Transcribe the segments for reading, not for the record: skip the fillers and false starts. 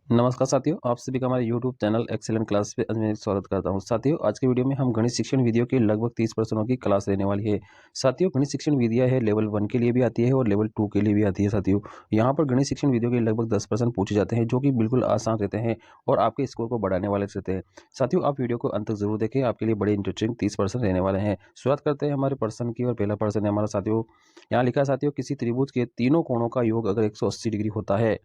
नमस्कार साथियों, आप सभी का हमारे YouTube चैनल एक्सीलेंट क्लास पे मैं स्वागत करता हूं। साथियों, आज के वीडियो में हम गणित शिक्षण विधियों की लगभग 30 प्रश्नों की क्लास लेने वाली है। साथियों, गणित शिक्षण विधियां है लेवल 1 के लिए भी आती है और लेवल 2 के लिए भी आती है। साथियों, यहां पर गणित शिक्षण विधियों के लगभग 10 प्रश्न पूछे जाते हैं, जो कि बिल्कुल आसान रहते हैं और आपके स्कोर को बढ़ाने वाले रहते हैं। साथियों, आप वीडियो को अंत तक जरूर देखें, आपके लिए बड़े इंटरेस्टिंग 30 प्रश्न रहने वाले हैं। शुरुआत करते हैं हमारे प्रश्न की और पहला प्रश्न है हमारा साथियों, यहाँ लिखा है साथियों, किसी त्रिभुज के तीनों कोणों का योग अगर 180 डिग्री होता है,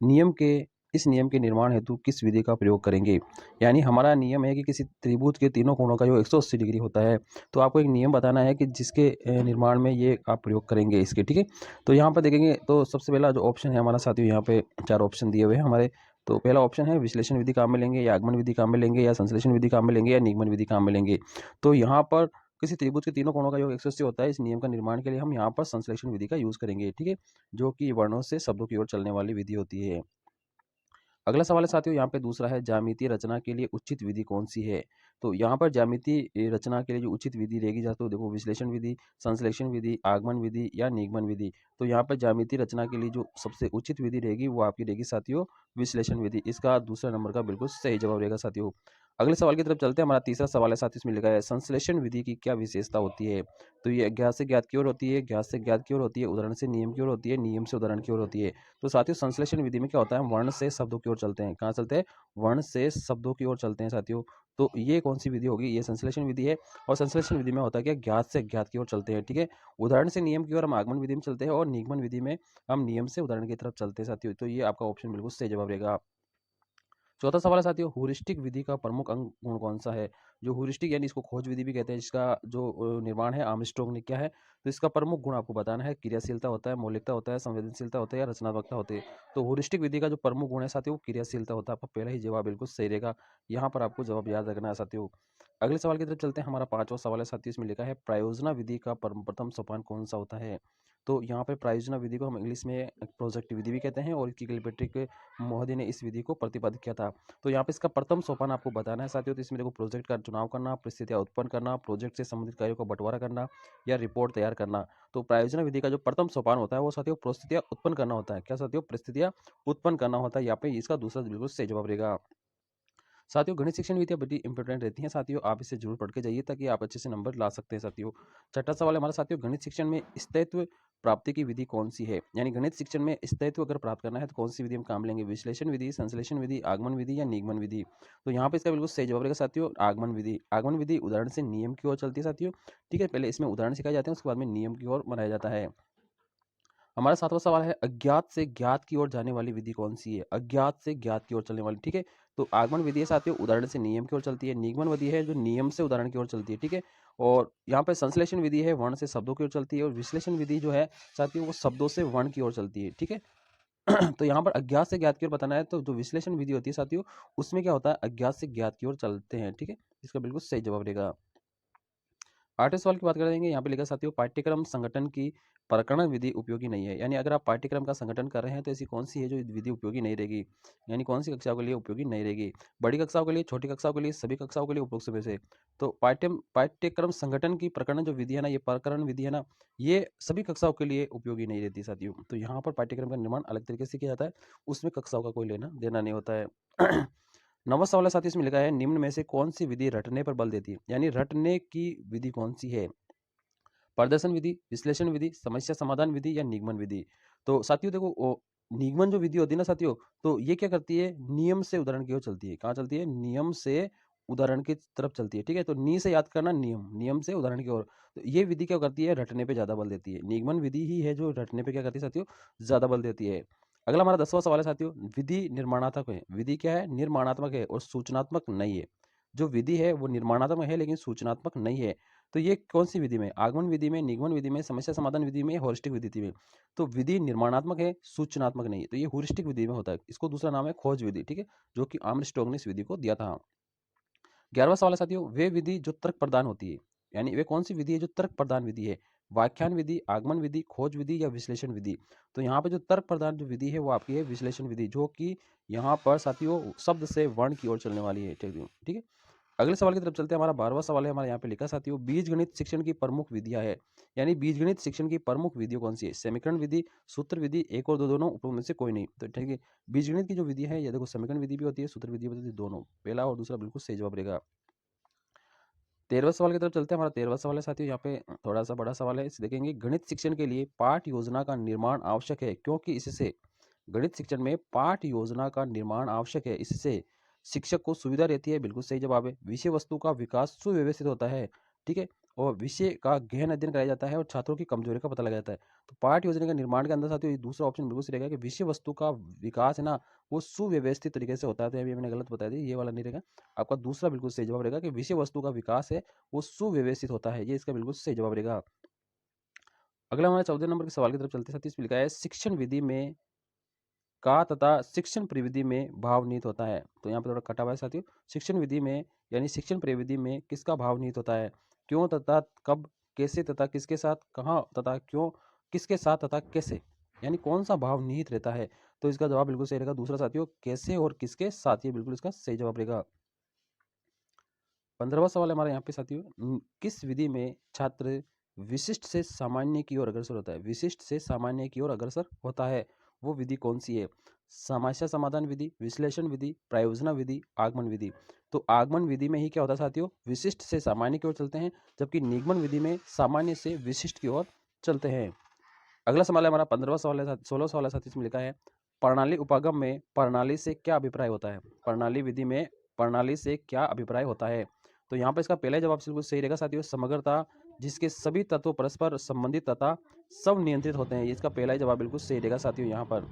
नियम के इस नियम के निर्माण हेतु किस विधि का प्रयोग करेंगे। यानी हमारा नियम है कि किसी त्रिभुज के तीनों कोणों का योग 180 डिग्री होता है, तो आपको एक नियम बताना है कि जिसके निर्माण में ये आप प्रयोग करेंगे इसके। ठीक है, तो यहाँ पर देखेंगे तो सबसे पहला जो ऑप्शन है हमारा साथियों, यहाँ पे 4 ऑप्शन दिए हुए हैं हमारे। तो पहला ऑप्शन है विश्लेषण विधि काम में लेंगे, या आगमन विधि काम में लेंगे, या संश्लेषण विधि काम में लेंगे, या निगमन विधि काम में लेंगे। तो यहाँ पर किसी त्रिभुज के तीनों कोणों का योग 180 होता है, इस नियम का निर्माण के लिए हम यहाँ पर संश्लेषण विधि का यूज करेंगे। ठीक है, जो कि वर्णों से शब्दों की ओर चलने वाली विधि होती है। अगला सवाल है साथियों, यहाँ पे दूसरा है, ज्यामितीय रचना के लिए उचित विधि कौन सी है। तो यहाँ पर ज्यामितीय रचना के लिए जो उचित विधि रहेगी, जा तो देखो विश्लेषण विधि, संश्लेषण विधि, आगमन विधि या निगमन विधि। तो यहाँ पर ज्यामितीय रचना के लिए जो सबसे उचित विधि रहेगी वो आपकी रहेगी साथियों विश्लेषण विधि। इसका दूसरा नंबर का बिल्कुल सही जवाब रहेगा साथियों। अगले सवाल की तरफ चलते हैं। हमारा तीसरा सवाल है साथियों, इसमें लिखा है संश्लेषण विधि की क्या विशेषता होती है। तो ये ज्ञात से ज्ञात की ओर होती है, ज्ञात से ज्ञात की ओर होती है, उदाहरण से नियम की ओर होती है, नियम से उदाहरण की ओर होती है। तो साथियों, संश्लेषण विधि में क्या होता है, हम वर्ण से शब्दों की ओर चलते हैं। कहाँ चलते हैं, वर्ण से शब्दों की ओर चलते हैं साथियों। तो ये कौन सी विधि होगी, ये संश्लेषण विधि है। और संश्लेषण विधि में होता है क्या, ज्ञात से ज्ञात की ओर चलते हैं। ठीक है, उदाहरण से नियम की ओर हम आगमन विधि में चलते हैं, और निगमन विधि में हम नियम से उदाहरण की तरफ चलते हैं साथियों। तो ये आपका ऑप्शन बिल्कुल सही जवाब रहेगा। चौथा सवाल है साथियों, हुरिस्टिक विधि का प्रमुख अंग गुण कौन सा है। जो हुरिस्टिक यानी इसको खोज विधि भी कहते हैं, जिसका जो निर्माण है आर्मस्ट्रांग ने किया है। तो इसका प्रमुख गुण आपको बताना है, क्रियाशीलता होता है, मौलिकता होता है, संवेदनशीलता होता है, या रचनात्मकता होती है। तो हुरिस्टिक विधि का जो प्रमुख गुण है साथियों, वो क्रियाशीलता होता है। आपका पहला ही जवाब बिल्कुल सही रहेगा, यहाँ पर आपको जवाब याद रखना है साथियों। अगले सवाल की तरफ चलते हैं। हमारा पांचवा सवाल है साथियों, इसमें लिखा है प्रायोजना विधि का प्रथम सोपान कौन सा होता है। तो यहाँ पे प्रायोजना विधि को हम इंग्लिश में प्रोजेक्ट विधि भी कहते हैं, और इसकी गिलबेर्ट्रिक महोदय ने इस विधि को प्रतिपादित किया था। तो यहाँ पे इसका प्रथम सोपान आपको बताना है साथियों। तो इसमें देखो, प्रोजेक्ट का चुनाव करना, परिस्थितियां उत्पन्न करना, प्रोजेक्ट से संबंधित कार्यों का बंटवारा करना, या रिपोर्ट तैयार करना। तो प्रायोजना विधि का जो प्रथम सोपान होता है वो साथियों परिस्थितियां उत्पन्न करना होता है। क्या साथियों, परिस्थितियां उत्पन्न करना होता है। यहाँ पे इसका दूसरा बिल्कुल सही जवाब रहेगा। साथियों, गणित शिक्षण विधियां बड़ी इंपॉर्टेंट रहती हैं साथियों, आप इसे जरूर पढ़ के जाइए ताकि आप अच्छे से नंबर ला सकते हैं साथियों। छठा सवाल है हमारा साथियों, गणित शिक्षण में स्थायित्व प्राप्ति की विधि कौन सी है। यानी गणित शिक्षण में स्थायित्व अगर प्राप्त करना है तो कौन सी विधि हम काम लेंगे, विश्लेषण विधि, संश्लेषण विधि, आगमन विधि या निगमन विधि। तो यहाँ पे इसका बिल्कुल सही जवाब रहेगा साथियों आगमन विधि। आगमन विधि उदाहरण से नियम की ओर चलती है साथियों। ठीक है, पहले इसमें उदाहरण सिखाए जाते हैं, उसके बाद में नियम की ओर बनाया जाता है। हमारा सातवां सवाल है, अज्ञात से ज्ञात की ओर जाने वाली विधि कौन सी है। अज्ञात से ज्ञात की ओर चलने वाली, ठीक है। तो आगमन विधि है साथियों, उदाहरण से नियम की ओर चलती है। निगमन विधि है जो नियम से उदाहरण की ओर चलती है, ठीक है। और यहाँ पे संश्लेषण विधि है, वर्ण से शब्दों की ओर चलती है। और विश्लेषण विधि जो है साथियों, वो शब्दों से वर्ण की ओर चलती है, ठीक है। तो यहाँ पर अज्ञात से ज्ञात की ओर बताना है, तो जो विश्लेषण विधि होती है साथियों, उसमें क्या होता है, अज्ञात से ज्ञात की ओर चलते हैं, ठीक है। इसका बिल्कुल सही जवाब रहेगा। आठवें सवाल की बात करेंगे, यहाँ पे लिखा साथियों, पाठ्यक्रम संगठन की प्रकरण विधि उपयोगी नहीं है। यानी अगर आप पाठ्यक्रम का संगठन कर रहे हैं तो ऐसी कौन सी है जो विधि उपयोगी नहीं रहेगी। यानी कौन सी कक्षाओं के लिए उपयोगी नहीं रहेगी, बड़ी कक्षाओं के लिए, छोटी कक्षाओं के लिए, सभी कक्षाओं के लिए, उपरोक्त में से। तो पाठ्यक्रम संगठन की प्रकरण जो विधि है ना, ये प्रकरण विधि है ना, ये सभी कक्षाओं के लिए उपयोगी नहीं रहती साथियों। तो यहाँ पर पाठ्यक्रम का निर्माण अलग तरीके से किया जाता है, उसमें कक्षाओं का कोई लेना देना नहीं होता है। नवा सवाल साथ ही इसमें लिखा है, निम्न में से कौन सी विधि रटने पर बल देती है। यानी रटने की विधि कौन सी है, प्रदर्शन विधि, विश्लेषण विधि, समस्या समाधान विधि या निगमन विधि। तो साथियों देखो, निगमन जो विधि होती है ना साथियों, तो ये क्या करती है, नियम से उदाहरण की ओर चलती है। कहाँ चलती है, नियम से उदाहरण की तरफ चलती है, ठीक है। तो नी से याद करना, नियम, नियम से उदाहरण की ओर। तो ये विधि क्या करती है, रटने पे ज्यादा बल देती है। निगमन विधि ही है जो रटने पे क्या करती है साथियों, ज्यादा बल देती है। अगला हमारा 10वां सवाल है साथियों, विधि निर्माणात्मक है। विधि क्या है, निर्माणात्मक है और सूचनात्मक नहीं है। जो विधि है वो निर्माणात्मक है लेकिन सूचनात्मक नहीं है। तो ये कौन सी विधि में, आगमन विधि में, निगमन विधि में, समस्या समाधान विधि में, हॉरिस्टिक विधि में। तो विधि निर्माणात्मक है, सूचनात्मक नहीं है, तो ये हॉरिस्टिक विधि में होता है। इसको दूसरा नाम है खोज विधि, ठीक है, जो कि आर्मस्ट्रांग ने इस विधि को दिया था। 11वां सवाल है साथियों, वे विधि जो तर्क प्रदान होती है। यानी वे कौन सी विधि है जो तर्क प्रदान विधि है, व्याख्यान विधि, आगमन विधि, खोज विधि या विश्लेषण विधि। तो यहाँ पे जो तर्क प्रदान जो विधि है वो आपकी है विश्लेषण विधि, जो कि यहाँ पर साथियों शब्द से वर्ण की ओर चलने वाली है, ठीक है। अगले सवाल की तरफ चलते हैं। हमारा 12वां सवाल है, हमारे यहाँ पे लिखा साथियों, बीजगणित शिक्षण की प्रमुख विधियां है। यानी बीजगणित शिक्षण की प्रमुख विधि कौन सी है? समीकरण विधि, सूत्र विधि, एक और दो दोनों, उपरोक्त में से कोई नहीं। तो ठीक है, बीजगणित की जो विधि है ये देखो समीकरण विधि भी होती है, सूत्र विधि भी होती है, दोनों, पहला और दूसरा बिल्कुल सही जवाब रहेगा। 13वें सवाल की तरफ चलते हैं। हमारा 13वां सवाल है साथियों, यहाँ पे थोड़ा सा बड़ा सवाल है, इसे देखेंगे। गणित शिक्षण के लिए पाठ योजना का निर्माण आवश्यक है क्योंकि इससे, गणित शिक्षण में पाठ योजना का निर्माण आवश्यक है, इससे शिक्षक को सुविधा रहती है, बिल्कुल सही जवाब है। विषय वस्तु का विकास सुव्यवस्थित होता है, ठीक है, और विषय का गहन अध्ययन कराया जाता है और छात्रों की कमजोरी का पता लगाया जाता है। तो पाठ योजना के निर्माण के अंदर साथियों ये दूसरा ऑप्शन बिल्कुल सही रहेगा कि विषय वस्तु का विकास है ना, वो सुव्यवस्थित तरीके से होता है। तो अभी मैंने गलत बता दिया, ये वाला नहीं रहेगा, आपका दूसरा बिल्कुल सही जवाब रहेगा कि विषय वस्तु का विकास है वो सुव्यवस्थित होता है, ये इसका बिल्कुल सही जवाब रहेगा। अगला हमारा 14 नंबर के सवाल की तरफ चलते हैं। इसमें लिखा है शिक्षण विधि में का तथा शिक्षण प्रविधि में भाव निहित होता है। तो यहाँ पे थोड़ा कटा हुआ है साथियों। शिक्षण विधि में यानी शिक्षण प्रविधि में किसका भाव निहित होता है? क्यों तथा कब, कैसे तथा किसके साथ, कहाँ तथा क्यों, किसके साथ तथा कैसे, यानी कौन सा भाव निहित रहता है? तो इसका जवाब बिल्कुल सही रहेगा दूसरा साथियों, कैसे और किसके साथ, ये बिल्कुल इसका सही जवाब रहेगा। 15वां सवाल है हमारा यहाँ पे साथियों, किस विधि में छात्र विशिष्ट से सामान्य की ओर अग्रसर होता है? विशिष्ट से सामान्य की ओर अग्रसर होता है, वो विधि कौन सी है? समस्या समाधान विधि, विश्लेषण विधि, प्रायोजना विधि, आगमन विधि। तो आगमन विधि में ही क्या होता है साथियों, विशिष्ट से सामान्य की ओर चलते हैं, जबकि निगमन विधि में सामान्य से विशिष्ट की ओर चलते हैं। अगला सवाल है हमारा 15वां सवाल है, 16वां सवाल है साथियों, इसमें लिखा है प्रणाली उपागम में प्रणाली से क्या अभिप्राय होता है? प्रणाली विधि में प्रणाली से क्या अभिप्राय होता है? तो यहाँ पर इसका पहला जवाब बिल्कुल सही रहेगा साथियों, समग्रता, जिसके सभी तत्व परस्पर संबंधित तथा सब नियंत्रित होते हैं, ये इसका पहला जवाब बिल्कुल सही रहेगा साथियों यहाँ पर।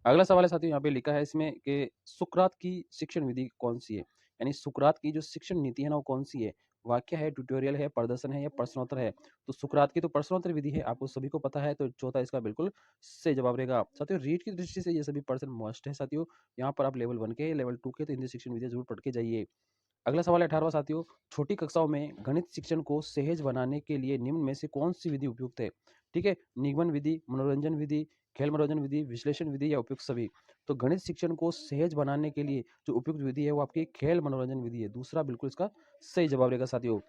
अगला सवाल है साथियों, यहाँ पे लिखा है इसमें कि सुकरात की शिक्षण विधि कौन सी है? यानी सुकरात की जो शिक्षण नीति है ना वो कौन सी है? वाक्य है, ट्यूटोरियल है, प्रदर्शन है या प्रश्नोत्तर है? तो सुकरात की तो प्रश्नोत्तर विधि है, आपको सभी को पता है, तो चौथा इसका बिल्कुल सही जवाब रहेगा। साथियों रीड की दृष्टि से ये सभी पर्सन मस्ट है साथियों, यहाँ पर आप लेवल 1 के, लेवल 2 के, तो हिंदी शिक्षण विधि जरूर पढ़ के जाइए। अगला सवाल है 18वां साथियों, छोटी कक्षाओं में गणित शिक्षण को सहज बनाने के लिए निम्न में से कौन सी विधि उपयुक्त है? ठीक है, निगमन विधि, मनोरंजन विधि, खेल मनोरंजन विधि, विश्लेषण विधि या उपयुक्त सभी। तो गणित शिक्षण को सहज बनाने के लिए जो उपयुक्त विधि है वो आपकी खेल मनोरंजन विधि है, दूसरा बिल्कुल इसका सही जवाब रहेगा साथियों।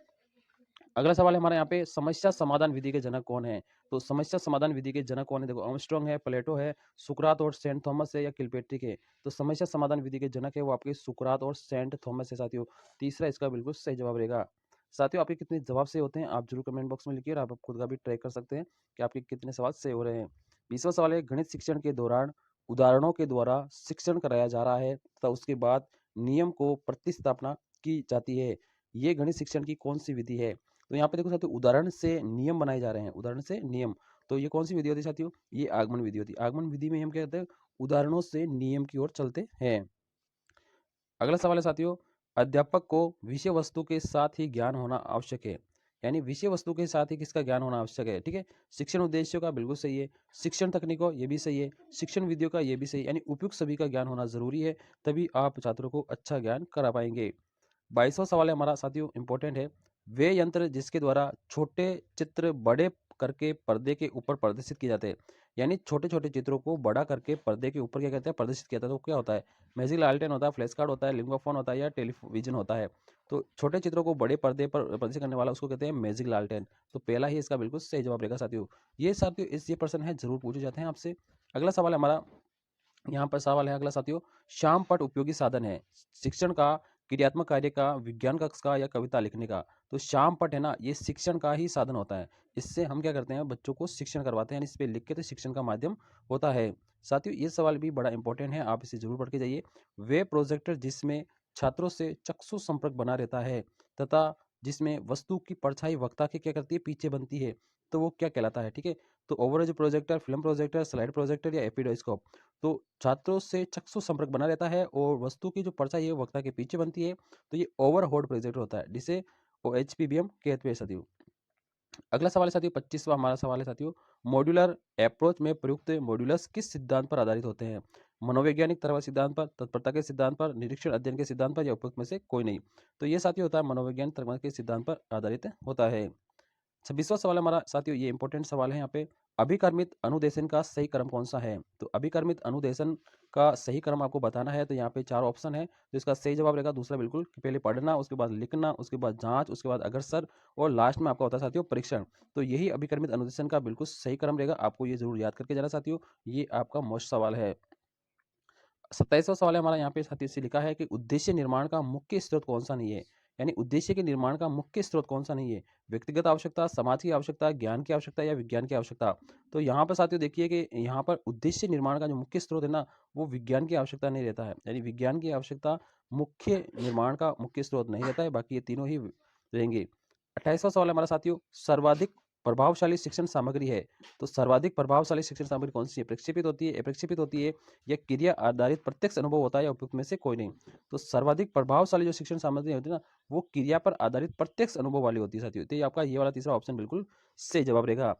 अगला सवाल है हमारे यहाँ पे, समस्या समाधान विधि के जनक कौन है? तो समस्या समाधान विधि के जनक कौन है? देखो आर्मस्ट्रांग है, प्लेटो है, सुकरात और सेंट थॉमस है या किलपेट्रिक है? तो समस्या समाधान विधि के जनक है वो आपके सुकरात और सेंट थॉमस है साथियों, तीसरा इसका बिल्कुल सही जवाब रहेगा। साथियों आपके कितने जवाब सही होते हैं आप जरूर कमेंट बॉक्स में लिखिए और आप खुद का भी ट्रैक कर सकते हैं कि आपके कितने सवाल सही हो रहे हैं। 20वां सवाल है, गणित शिक्षण के दौरान उदाहरणों के द्वारा शिक्षण कराया जा रहा है तथा उसके बाद नियम को प्रतिस्थापना की जाती है, ये गणित शिक्षण की कौन सी विधि है? तो यहाँ पे देखो साथियों, उदाहरण से नियम बनाए जा रहे हैं, उदाहरण से नियम, तो ये कौन सी विधि होती है साथियों? ये आगमन विधि होती है। आगमन विधि में हम क्या कहते हैं, उदाहरणों से नियम की ओर चलते हैं। अगला सवाल है साथियों, अध्यापक को विषय वस्तु के साथ ही ज्ञान होना आवश्यक है, यानी विषय वस्तु के साथ ही किसका ज्ञान होना आवश्यक है? ठीक है, शिक्षण उद्देश्यों का बिल्कुल सही है, शिक्षण तकनीकों ये भी सही है, शिक्षण विधियों का ये भी सही है, यानी उपयुक्त सभी का ज्ञान होना जरूरी है, तभी आप छात्रों को अच्छा ज्ञान करा पाएंगे। 22वां सवाल है हमारा साथियों, इंपॉर्टेंट है, वे यंत्र जिसके द्वारा छोटे चित्र बड़े करके पर्दे के ऊपर प्रदर्शित किए जाते हैं, यानी छोटे छोटे चित्रों को बड़ा करके पर्दे के ऊपर क्या कहते हैं, प्रदर्शित किया जाता है, तो क्या होता है? मैजिक लालटेन होता है, फ्लैश कार्ड होता है, लिंगोफोन होता है या टेलीविजन होता है? तो छोटे चित्रों को बड़े पर्दे पर प्रदर्शित करने वाला उसको कहते हैं मैजिक लालटेन, तो पहला ही इसका बिल्कुल सही जवाब रहेगा साथियों। ये साथियों इस ये प्रश्न है जरूर पूछे जाते हैं आपसे। अगला सवाल है हमारा, यहाँ पर सवाल है अगला साथियों, श्याम पट उपयोगी साधन है शिक्षण का, क्रियात्मक कार्य का, विज्ञान कक्ष का या कविता लिखने का? तो श्याम पट है ना, ये शिक्षण का ही साधन होता है, इससे हम क्या करते हैं, बच्चों को शिक्षण करवाते हैं, इस पे लिख के, तो शिक्षण का माध्यम होता है। साथियों ये सवाल भी बड़ा इंपॉर्टेंट है, आप इसे जरूर पढ़ के जाइए। वे प्रोजेक्टर जिसमें छात्रों से चक्षु संपर्क बना रहता है तथा जिसमें वस्तु की परछाई वक्ता के क्या करती है, पीछे बनती है, तो वो क्या कहलाता है? ठीक है, तो overall projector, film projector, slide projector या एपिडोस्कोप? तो छात्रों से चक्षु संपर्क बना रहता है और वस्तु की जो परछाई है वो वक्ता के पीछे बनती है, तो ये ओवरहेड प्रोजेक्टर होता है, जिसे OHPBM कहते हैं साथियों। अगला सवाल है साथियों 25वां हमारा सवाल है साथियों, मॉड्यूलर अप्रोच में प्रयुक्त मॉड्यूलस किस सिद्धांत पर आधारित होते हैं? मनोवैज्ञानिक तरह सिद्धांत पर, तत्परता के सिद्धांत पर, निरीक्षण अध्ययन के सिद्धांत पर या उपयुक्त में से कोई नहीं? तो ये साथियों होता है मनोवैज्ञानिक तरह के सिद्धांत पर आधारित होता है। 26वां सवाल हमारा साथियों, ये इंपॉर्टेंट सवाल है यहाँ पे, अभिकर्मित अनुदेशन का सही क्रम कौन सा है? तो अभिकर्मित अनुदेशन का सही क्रम आपको बताना है, तो यहाँ पे 4 ऑप्शन है, तो इसका सही जवाब रहेगा दूसरा बिल्कुल, कि पहले पढ़ना, उसके बाद लिखना, उसके बाद जाँच, उसके बाद अग्रसर और लास्ट में आपका होता है साथियों परीक्षण। तो यही अभिकर्मित अनुदेशन का बिल्कुल सही क्रम रहेगा, आपको ये ज़रूर याद करके जाना साथियों, ये आपका मोस्ट सवाल है। 27वां सवाल है हमारा यहाँ पे साथियों से लिखा है कि उद्देश्य निर्माण का मुख्य स्रोत कौन-सा नहीं है? यानी उद्देश्य के निर्माण का मुख्य स्रोत कौन-सा नहीं है? व्यक्तिगत आवश्यकता, समाज की आवश्यकता, ज्ञान की आवश्यकता या विज्ञान की आवश्यकता? तो यहाँ पर साथियों देखिए कि यहाँ पर उद्देश्य निर्माण का जो मुख्य स्रोत है ना, वो विज्ञान की आवश्यकता नहीं रहता है। यानी विज्ञान की आवश्यकता मुख्य निर्माण का मुख्य स्रोत नहीं रहता है, बाकी ये तीनों ही रहेंगे। 28वां सवाल है हमारा साथियों, सर्वाधिक प्रभावशाली शिक्षण सामग्री है। तो सर्वाधिक प्रभावशाली शिक्षण सामग्री कौन-सी है? प्रक्षेपित होती है, अप्रक्षेपित होती है या क्रिया आधारित प्रत्यक्ष अनुभव होता है या उपयुक्त में से कोई नहीं। तो सर्वाधिक प्रभावशाली जो शिक्षण सामग्री होती है ना, वो क्रिया पर आधारित प्रत्यक्ष अनुभव वाली होती है साथियों। तो ये आपका ये वाला तीसरा ऑप्शन बिल्कुल सही जवाब रहेगा।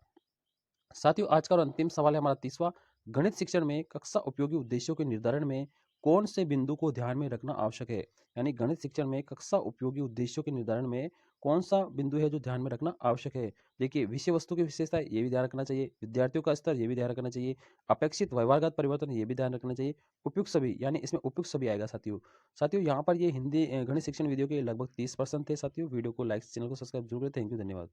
साथियों आज का और अंतिम सवाल है हमारा तीसवा, गणित शिक्षण में कक्षा उपयोगी उद्देश्यों के निर्धारण में कौन से बिंदु को ध्यान में रखना आवश्यक है? यानी गणित शिक्षण में कक्षा उपयोगी उद्देश्यों के निर्धारण में कौन सा बिंदु है जो ध्यान में रखना आवश्यक है? देखिए विषय वस्तु की विशेषता ये भी ध्यान रखना चाहिए, विद्यार्थियों का स्तर ये भी ध्यान रखना चाहिए, अपेक्षित व्यवहारगत परिवर्तन ये भी ध्यान रखना चाहिए, उपयुक्त सभी यानी इसमें उपयुक्त सभी आएगा साथियों। साथियों यहाँ पर ये हिंदी गणित शिक्षण वीडियो के लगभग 30% थे साथियों। वीडियो को लाइक, चैनल को सब्सक्राइब जरूर करें। थैंक यू, धन्यवाद।